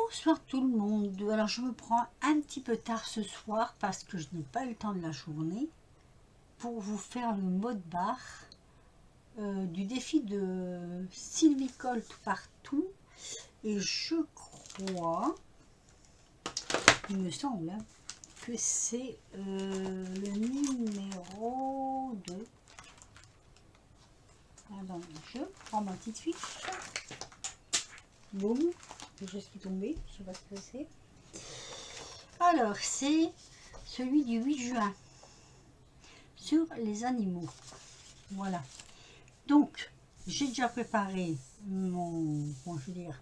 Bonsoir tout le monde. Alors je me prends un petit peu tard ce soir parce que je n'ai pas eu le temps de la journée pour vous faire le mot de barre du défi de Sylvie Colt partout. Et je crois, il me semble, hein, que c'est le numéro 2. Alors je prends ma petite fiche. Boum, quelque chose qui est tombé, je sais pas ce que c'est. Alors, c'est celui du 8 juin sur les animaux. Voilà. Donc, j'ai déjà préparé mon, comment je veux dire,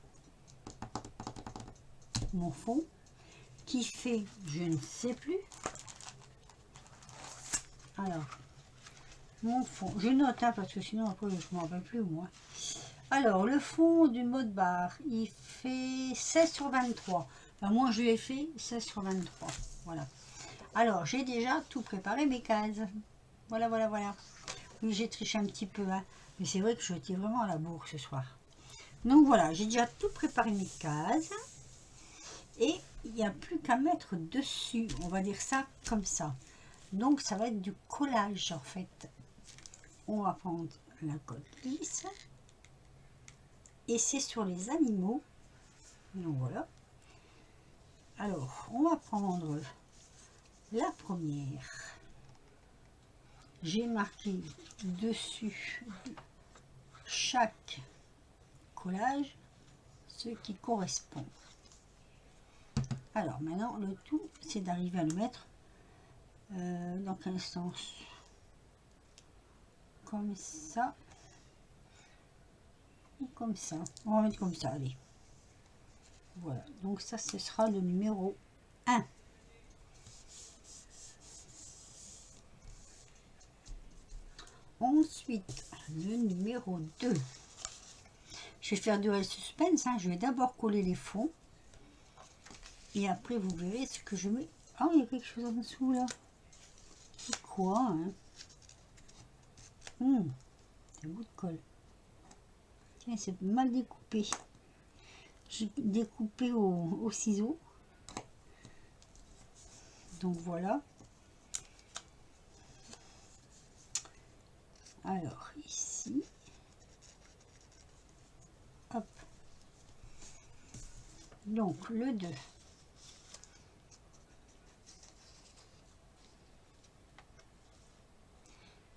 mon fond qui fait, je ne sais plus. Alors, mon fond, je note hein, parce que sinon après je ne m'en rappelle plus moi. Alors, le fond du mot de barre, il fait 16 sur 23. Enfin, moi, je l'ai fait 16 sur 23. Voilà. Alors, j'ai déjà tout préparé mes cases. Voilà, voilà, voilà. Oui, j'ai triché un petit peu, hein. Mais c'est vrai que je étais vraiment à la bourre ce soir. Donc voilà, j'ai déjà tout préparé mes cases. Et il n'y a plus qu'à mettre dessus. On va dire ça comme ça. Donc, ça va être du collage, en fait. On va prendre la colle lisse. Et c'est sur les animaux. Donc voilà. Alors, on va prendre la première. J'ai marqué dessus chaque collage ce qui correspond. Alors maintenant, le tout, c'est d'arriver à le mettre dans quel sens? Comme ça. Ou comme ça. On va mettre comme ça, allez. Voilà, donc ça, ce sera le numéro 1. Ensuite, le numéro 2. Je vais faire durer le suspense. Hein. Je vais d'abord coller les fonds. Et après, vous verrez ce que je mets. Ah, il y a quelque chose en dessous, là. C'est quoi, hein? C'est un bout de colle. Tiens, c'est mal découpé. J'ai découpé au ciseau. Donc, voilà. Alors, ici. Hop. Donc, le 2.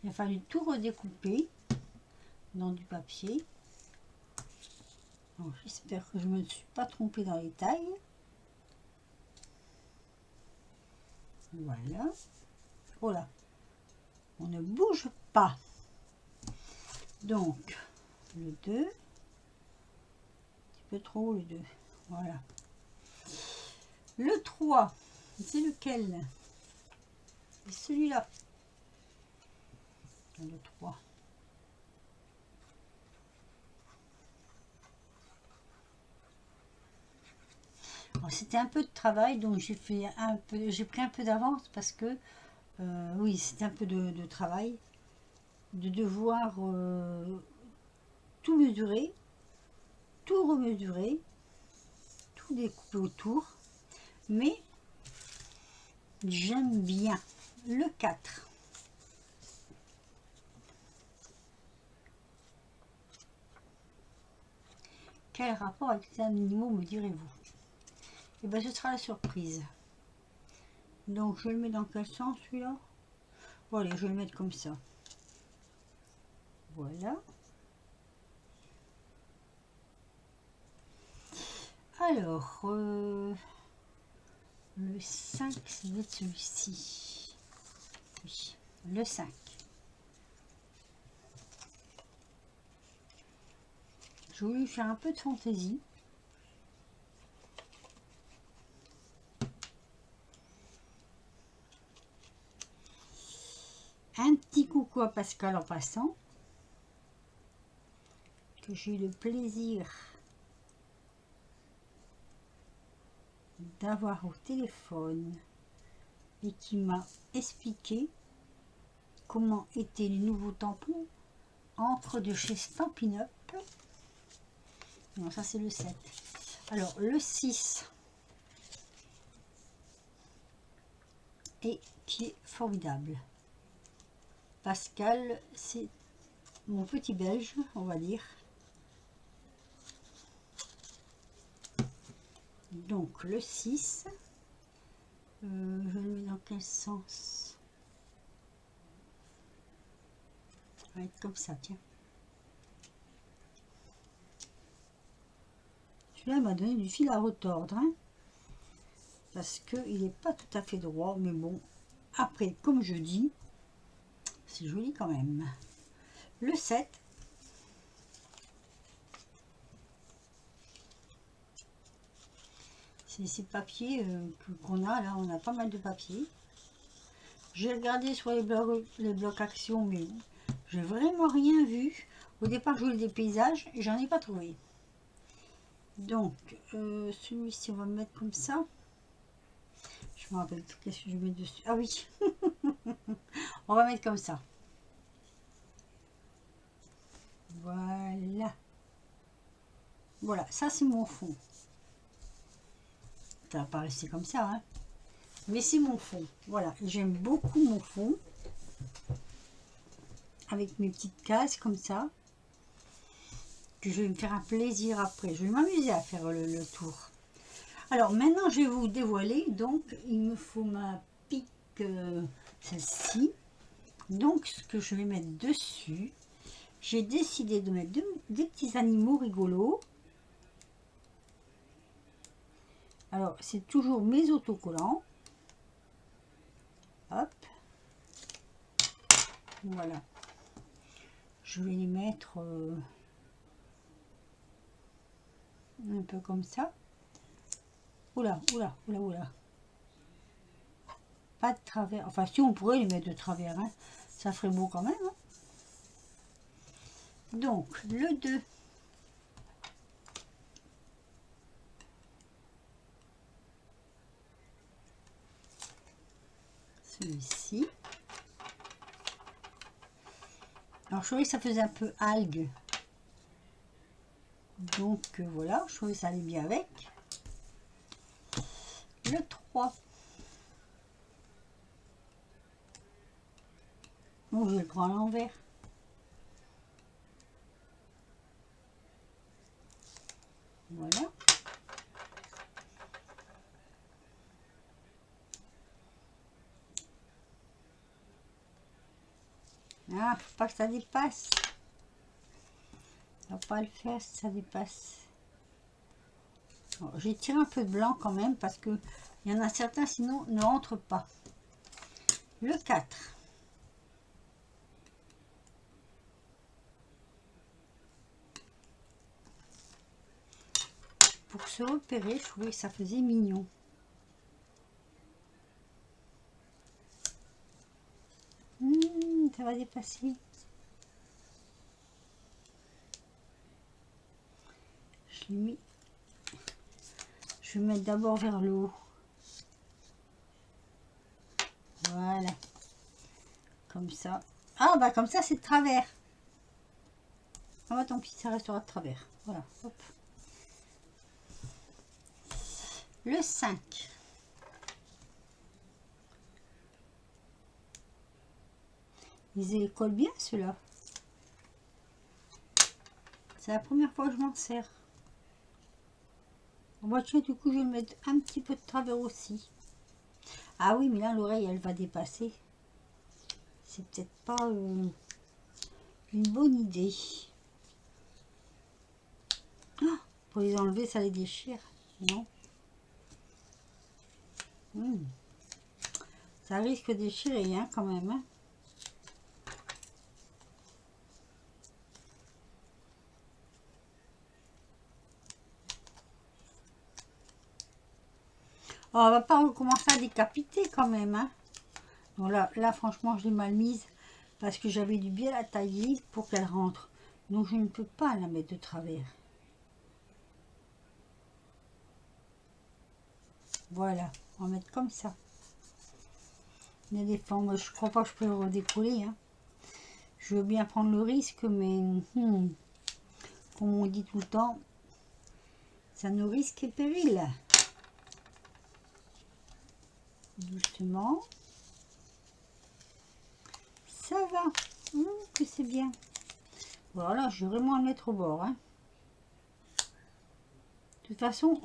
Il a fallu tout redécouper dans du papier. J'espère que je ne me suis pas trompée dans les tailles. Voilà. Voilà. On ne bouge pas. Donc, le 2. Un petit peu trop haut, le 2. Voilà. Le 3, c'est lequel? C'est celui-là. Le 3. C'était un peu de travail, donc j'ai pris un peu d'avance parce que oui, c'était un peu de travail de devoir tout mesurer, tout remesurer, tout découper autour, mais j'aime bien le 4. Quel rapport avec les animaux, me direz-vous? Et bien, ce sera la surprise. Donc, je le mets dans quel sens, celui-là? Bon, allez, je vais le mettre comme ça. Voilà. Alors, le 5, ça va être celui-ci. Oui, le 5. J'ai voulu faire un peu de fantaisie. Un petit coucou à Pascal en passant, que j'ai eu le plaisir d'avoir au téléphone et qui m'a expliqué comment étaient les nouveaux tampons encre de chez Stampin' Up. Non, ça c'est le 7. Alors, le 6, et qui est formidable. Pascal, c'est mon petit belge, on va dire. Donc, le 6, je le mets dans quel sens? Ça va être comme ça, tiens. Celui-là m'a donné du fil à retordre, hein, parce qu'il n'est pas tout à fait droit, mais bon, après, comme je dis, c'est joli quand même. Le 7, c'est ces papiers qu'on a, là, on a pas mal de papiers. J'ai regardé sur les blocs actions, mais j'ai vraiment rien vu. Au départ, je voulais des paysages et j'en ai pas trouvé. Donc, celui-ci, on va le mettre comme ça. Je me rappelle plus qu'est-ce que je mets dessus. Ah oui, on va mettre comme ça. Voilà. Voilà, ça c'est mon fond. Ça va pas rester comme ça, hein. Mais c'est mon fond. Voilà, j'aime beaucoup mon fond. Avec mes petites cases comme ça. Que je vais me faire un plaisir après. Je vais m'amuser à faire le tour. Alors maintenant, je vais vous dévoiler. Donc, il me faut ma pique, celle-ci. Donc, ce que je vais mettre dessus, j'ai décidé de mettre des petits animaux rigolos. Alors, c'est toujours mes autocollants. Hop. Voilà. Je vais les mettre un peu comme ça. Oula, oula, oula, oula. Pas de travers. Enfin, si on pourrait les mettre de travers, hein, ça ferait beau quand même. Hein. Donc, le 2. Celui-ci. Alors, je trouvais que ça faisait un peu algue. Donc, voilà, je trouvais que ça allait bien avec. Le 3. Bon, je vais le prendre à l'envers. Voilà. Ah, faut pas que ça dépasse. On va pas le faire si ça dépasse. J'ai tiré un peu de blanc quand même parce que il y en a certains sinon ne rentrent pas. Le 4. Pour se repérer, je trouvais que ça faisait mignon. Ça va dépasser. Je l'ai mis. Je vais mettre d'abord vers le haut. Voilà. Comme ça. Ah bah comme ça c'est de travers. Ah bah tant pis, ça restera de travers. Voilà. Hop. Le 5. Ils collent bien ceux-là. C'est la première fois que je m'en sers. Bon, tiens, du coup, je vais mettre un petit peu de travers aussi. Ah oui, mais là, l'oreille, elle va dépasser. C'est peut-être pas une bonne idée. Ah, pour les enlever, ça les déchire. Non. Ça risque de déchirer, hein, quand même. Hein. Oh, on va pas recommencer à décapiter quand même. Hein. Bon, là, franchement, je l'ai mal mise parce que j'avais dû bien la tailler pour qu'elle rentre. Donc, je ne peux pas la mettre de travers. Voilà, on va mettre comme ça. Il y a des formes, je crois pas que je peux le redécoller. Hein. Je veux bien prendre le risque, mais comme on dit tout le temps, Ça nous risque et péril. Doucement. Ça va. Que c'est bien. Voilà, je vais vraiment le mettre au bord. Hein. De toute façon,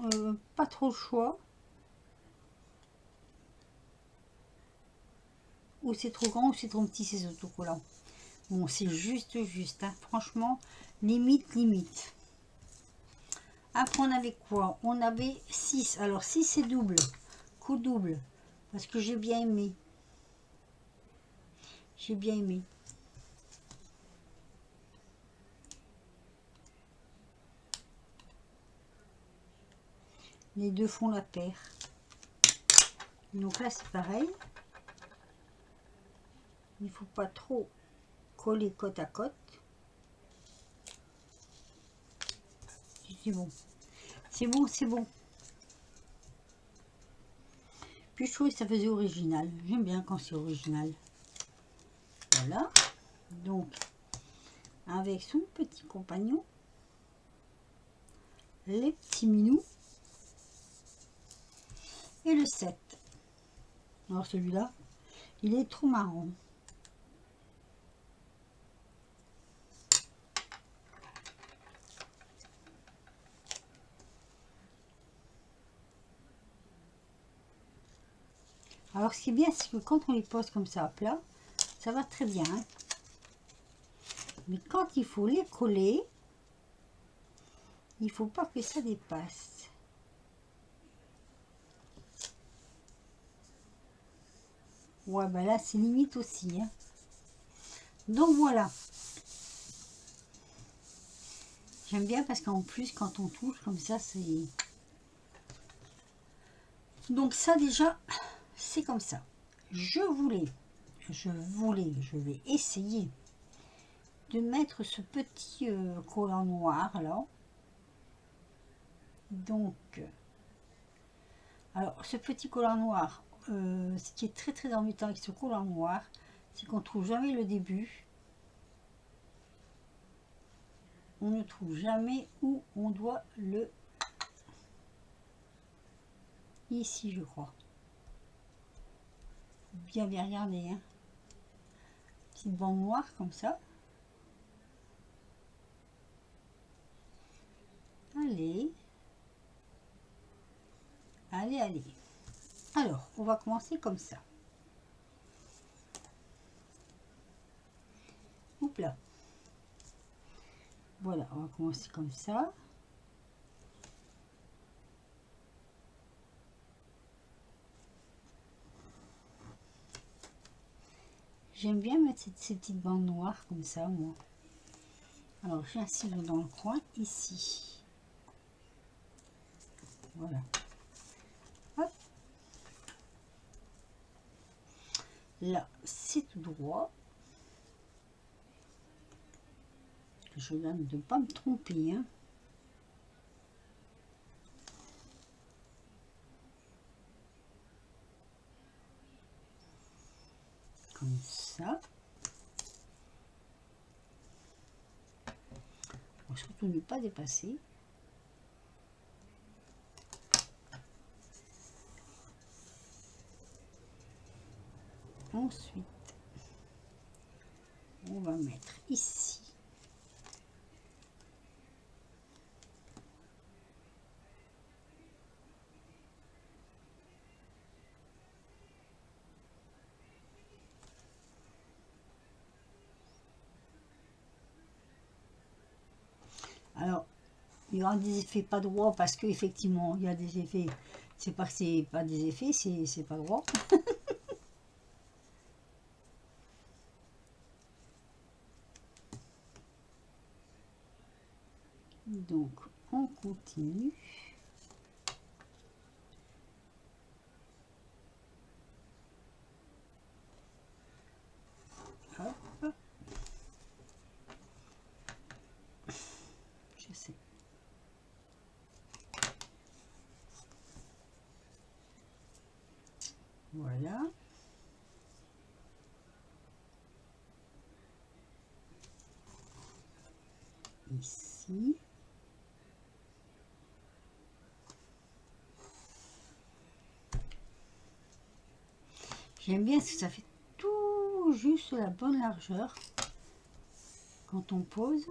pas trop le choix. Ou c'est trop grand ou c'est trop petit ces autocollants. Bon, c'est juste. Hein. Franchement, limite. Après, on avait quoi? On avait 6. Alors, 6 c'est double. Coup double. Parce que j'ai bien aimé. J'ai bien aimé. Les deux font la paire. Donc là, c'est pareil. Il ne faut pas trop coller côte à côte. C'est bon. C'est bon, c'est bon. Puis je trouvais que ça faisait original. J'aime bien quand c'est original. Voilà. Donc, avec son petit compagnon, les petits minous et le 7. Alors celui-là, il est trop marrant. Alors ce qui est bien, c'est que quand on les pose comme ça à plat, ça va très bien. Hein. Mais quand il faut les coller, il ne faut pas que ça dépasse. Ouais, ben là, c'est limite aussi. Hein. Donc voilà. J'aime bien parce qu'en plus, quand on touche comme ça, c'est... Donc ça déjà, c'est comme ça. Je vais essayer de mettre ce petit collant noir là. Donc, alors ce petit collant noir, ce qui est très embêtant avec ce collant noir, c'est qu'on ne trouve jamais le début. On ne trouve jamais où on doit le... Ici, je crois. Bien regarder. Hein. Petite bande noire comme ça. Allez. Allez. Alors, on va commencer comme ça. Oups là. Voilà, on va commencer comme ça. J'aime bien mettre ces petites bandes noires comme ça, moi. Alors, j'ai un ciseau dans le coin, ici. Voilà. Hop. Là, c'est tout droit. Je regarde de ne pas me tromper. Hein. Comme ça. Faut surtout ne pas dépasser. Ensuite, on va mettre ici. Alors, il y aura des effets pas droits parce qu'effectivement, il y a des effets. C'est pas que c'est pas des effets, c'est pas droit. Donc, on continue. Hop. Je sais. Voilà. Ici. J'aime bien parce que ça fait tout juste la bonne largeur quand on pose.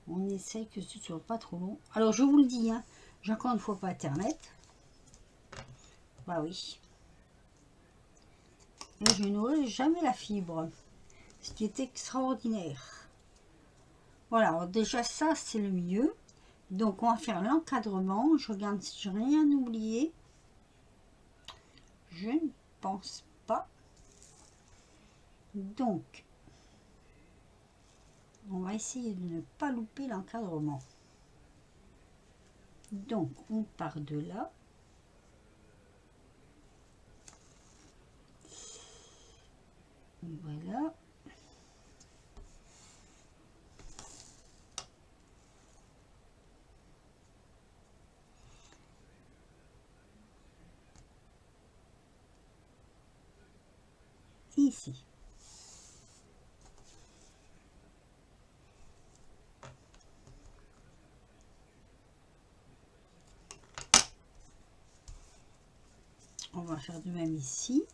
On essaye que ce soit pas trop long. Alors je vous le dis, hein, j'ai encore une fois pas internet. Bah oui. Et je n'aurai jamais la fibre. Ce qui est extraordinaire. Voilà, alors déjà ça c'est le mieux. Donc on va faire l'encadrement. Je regarde si j'ai rien oublié. Je ne pense pas. Donc, on va essayer de ne pas louper l'encadrement. Donc, on part de là. Voilà. Ici. On va faire de même ici.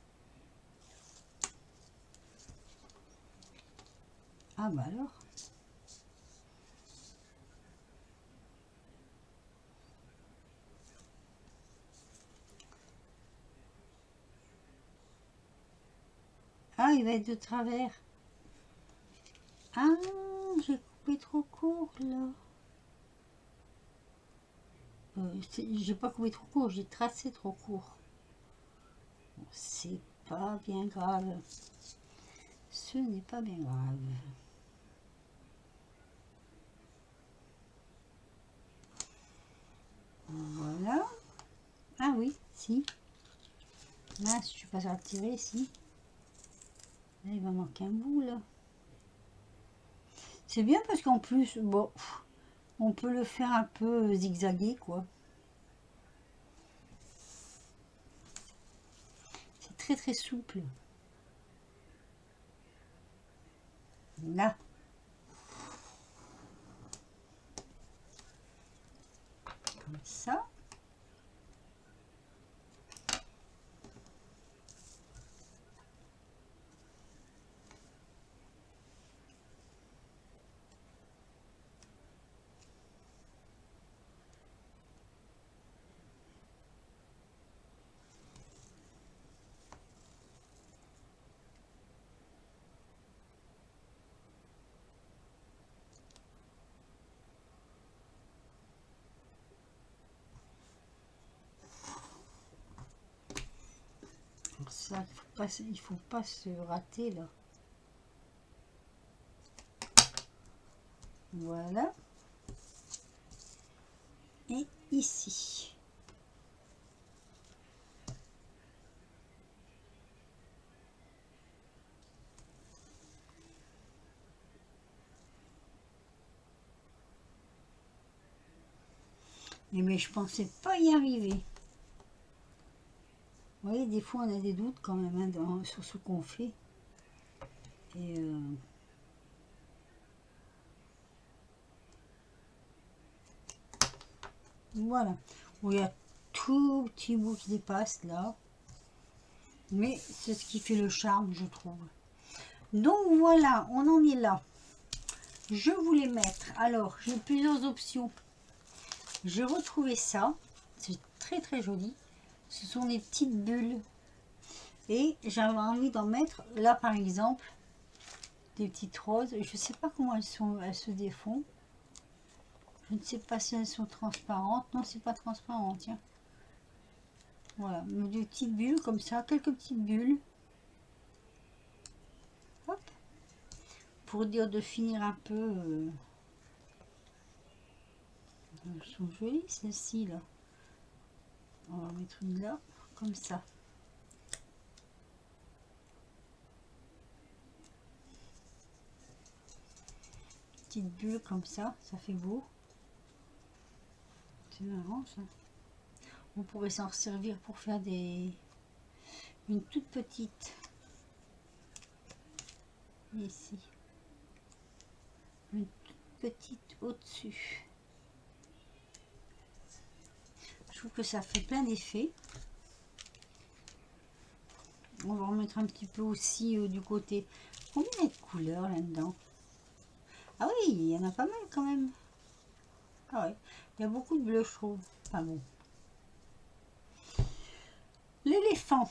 Ah bah alors. Ah, il va être de travers. Ah, j'ai coupé trop court là. J'ai pas coupé trop court, j'ai tracé trop court. Bon, c'est pas bien grave. Ce n'est pas bien grave. Voilà. Ah oui, si. Là, si je passe à tirer ici. Là, il va manquer un bout là. C'est bien parce qu'en plus, bon, on peut le faire un peu zigzaguer quoi. C'est très très souple. Là. Comme ça. Comme ça, il faut pas se rater là. Voilà. Et ici. Mais je pensais pas y arriver. Vous voyez, des fois on a des doutes quand même hein, sur ce qu'on fait. Et voilà. Bon, il y a tout petit bout qui dépasse là. Mais c'est ce qui fait le charme, je trouve. Donc voilà, on en est là. Je voulais mettre, alors j'ai plusieurs options. J'ai retrouvé ça, c'est très très joli. Ce sont des petites bulles. Et j'avais envie d'en mettre, là par exemple, des petites roses. Je ne sais pas comment elles se défont. Je ne sais pas si elles sont transparentes. Non, c'est pas transparent, tiens. Voilà, mais des petites bulles comme ça, quelques petites bulles. Hop. Pour dire de finir un peu. Elles sont jolies celles-ci là. On va en mettre une là, comme ça. Petite bulle comme ça fait beau. C'est marrant ça. On pourrait s'en servir pour faire une toute petite ici. une toute petite au-dessus. Je trouve que ça fait plein d'effets. On va remettre un petit peu aussi du côté. Combien il y a de couleurs là-dedans? Ah oui, il y en a pas mal quand même. Ah ouais, il y a beaucoup de bleu, je trouve. Enfin bon. L'éléphant.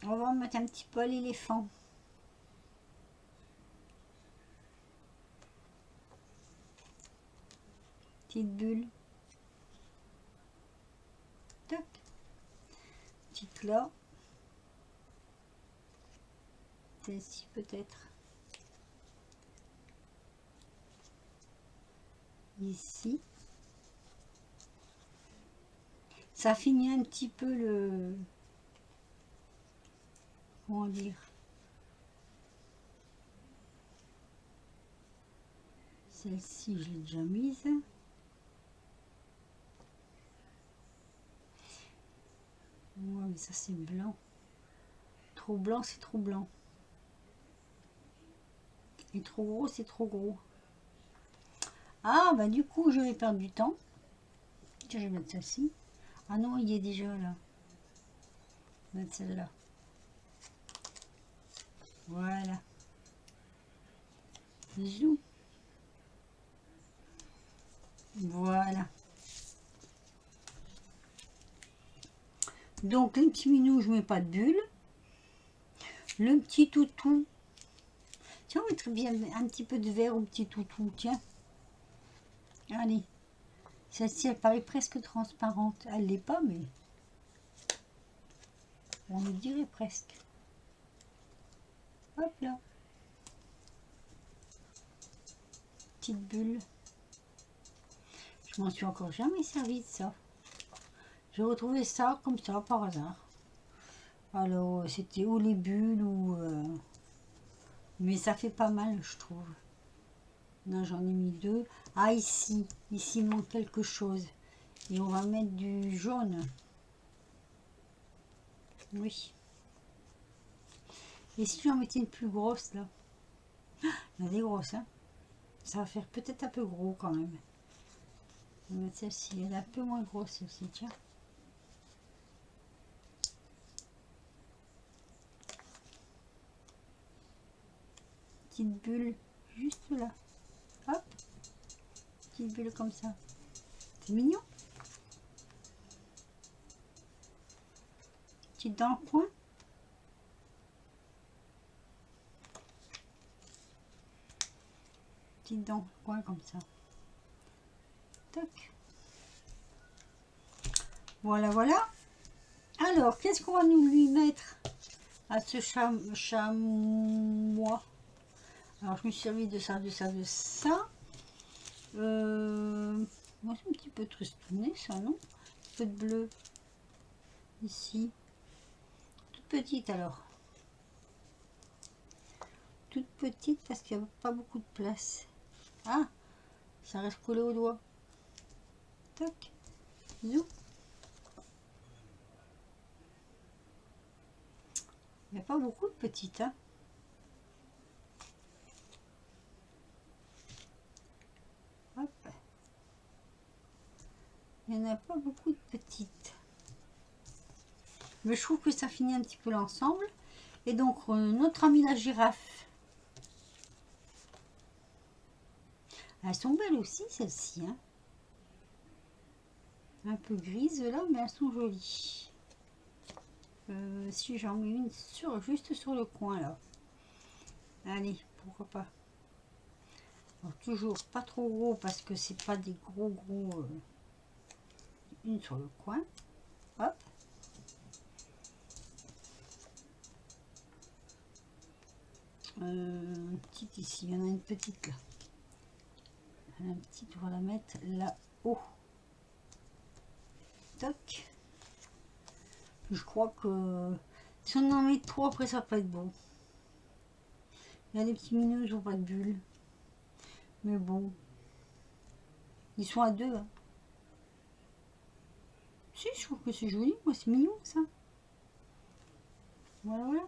On va en mettre un petit peu à l'éléphant. Petite bulle. Tac. Petite là. Celle-ci peut-être. Ici. Ça finit un petit peu le... Comment dire? Celle-ci, je l'ai déjà mise. Ouais, mais ça c'est blanc. Trop blanc, c'est trop blanc. Et trop gros, c'est trop gros. Ah, bah du coup, je vais perdre du temps. Tiens, je vais mettre celle-ci. Ah non, il est déjà là. Je vais mettre celle-là. Voilà. Bisous. Voilà. Donc, les petits minous, je mets pas de bulle. Le petit toutou. Tiens, on mettrait bien un petit peu de vert au petit toutou. Tiens. Allez. Celle-ci, elle paraît presque transparente. Elle l'est pas, mais on le dirait presque. Hop là. Petite bulle. Je m'en suis encore jamais servi de ça. J'ai retrouvé ça comme ça par hasard. Alors, c'était ou les bulles ou... Mais ça fait pas mal, je trouve. Là, j'en ai mis deux. Ah, ici. Ici, il manque quelque chose. Et on va mettre du jaune. Oui. Et si j'en mettais une plus grosse, là? Il y a des grosses, hein. Ça va faire peut-être un peu gros, quand même. On va mettre celle-ci. Elle est un peu moins grosse, celle-ci, tiens. Petite bulle, juste là. Hop. Petite bulle comme ça. C'est mignon. Petite dans le coin. Petite dans le coin comme ça. Toc. Voilà, voilà. Alors, qu'est-ce qu'on va nous lui mettre à ce chamois? Alors, je me suis servi de ça, de ça, de ça. Moi, c'est un petit peu tristouné, ça, non? Un peu de bleu. Ici. Toute petite, alors. Toute petite, parce qu'il n'y a pas beaucoup de place. Ah, ça reste collé au doigt. Toc. Zou. Il n'y a pas beaucoup de petites, hein. Hop. Il n'y en a pas beaucoup de petites. Mais je trouve que ça finit un petit peu l'ensemble. Et donc, notre amie la girafe. Elles sont belles aussi, celles-ci. Hein. Un peu grises là, mais elles sont jolies. Si j'en mets une juste sur le coin là. Allez, pourquoi pas. Alors, toujours pas trop gros parce que c'est pas des gros. Une sur le coin. Hop. Petite ici, il y en a une petite là. La petite, on va la mettre là-haut. Toc. Je crois que si on en met trop, après ça va pas être bon. Il y a des petits minous, ils n'ont pas de bulles. Mais bon. Ils sont à deux. Hein. Si, je trouve que c'est joli. Moi, c'est mignon ça. Voilà, voilà.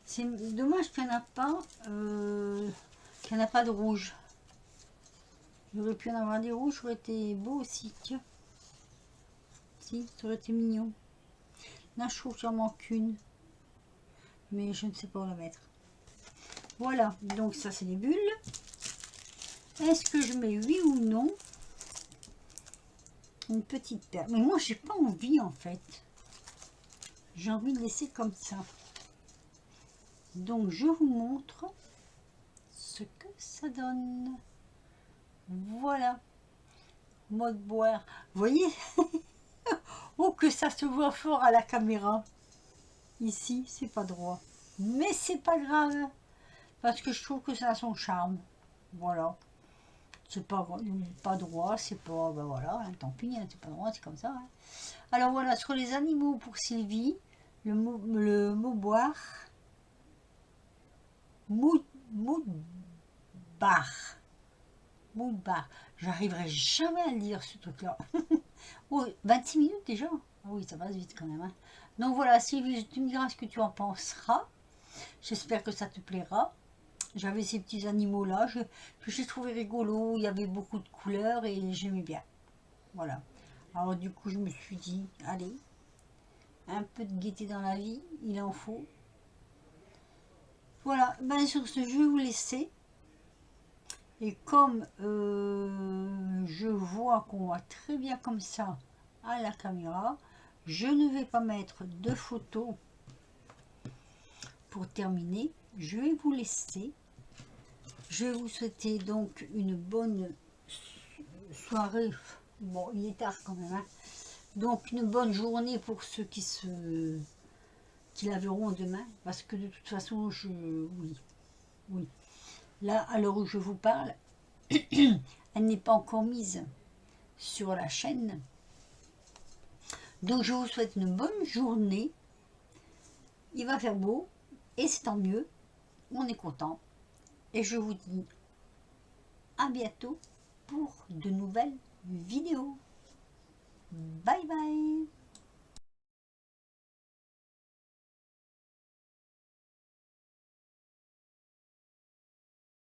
C'est dommage qu'il n'y en a pas qu'il n'y en a pas de rouge. J'aurais pu en avoir des rouges, ça aurait été beau aussi, tiens. Si, ça aurait été mignon. Là, je trouve qu'il en manque une. Mais je ne sais pas où la mettre. Voilà, donc ça c'est les bulles. Est-ce que je mets oui ou non une petite paire? Mais moi, j'ai pas envie en fait. J'ai envie de laisser comme ça. Donc, je vous montre ce que ça donne. Voilà. Mode boire. Vous voyez? Oh, que ça se voit fort à la caméra. Ici, c'est pas droit. Mais c'est pas grave. Parce que je trouve que ça a son charme. Voilà. C'est pas droit, c'est pas... Ben voilà, hein, tant pis, hein, c'est pas droit, c'est comme ça. Hein. Alors voilà, sur les animaux pour Sylvie, le mot boire, moudbar. Moudbar. J'arriverai jamais à le dire ce truc-là. Oh, 26 minutes déjà. Ah oui, ça passe vite quand même. Hein. Donc voilà, Sylvie, tu me diras ce que tu en penseras. J'espère que ça te plaira. J'avais ces petits animaux-là que j'ai trouvé rigolo. Il y avait beaucoup de couleurs et j'aimais bien. Voilà. Alors du coup, je me suis dit, allez, un peu de gaieté dans la vie, il en faut. Voilà, ben sur ce, je vais vous laisser. Et comme je vois qu'on voit très bien comme ça à la caméra, je ne vais pas mettre de photos pour terminer. Je vais vous laisser. Je vais vous souhaiter donc une bonne soirée. Bon, il est tard quand même. Hein. Donc une bonne journée pour ceux qui la verront demain. Parce que de toute façon, oui. Là, à l'heure où je vous parle, elle n'est pas encore mise sur la chaîne. Donc je vous souhaite une bonne journée. Il va faire beau et c'est tant mieux. On est content. Et je vous dis à bientôt pour de nouvelles vidéos. Bye bye.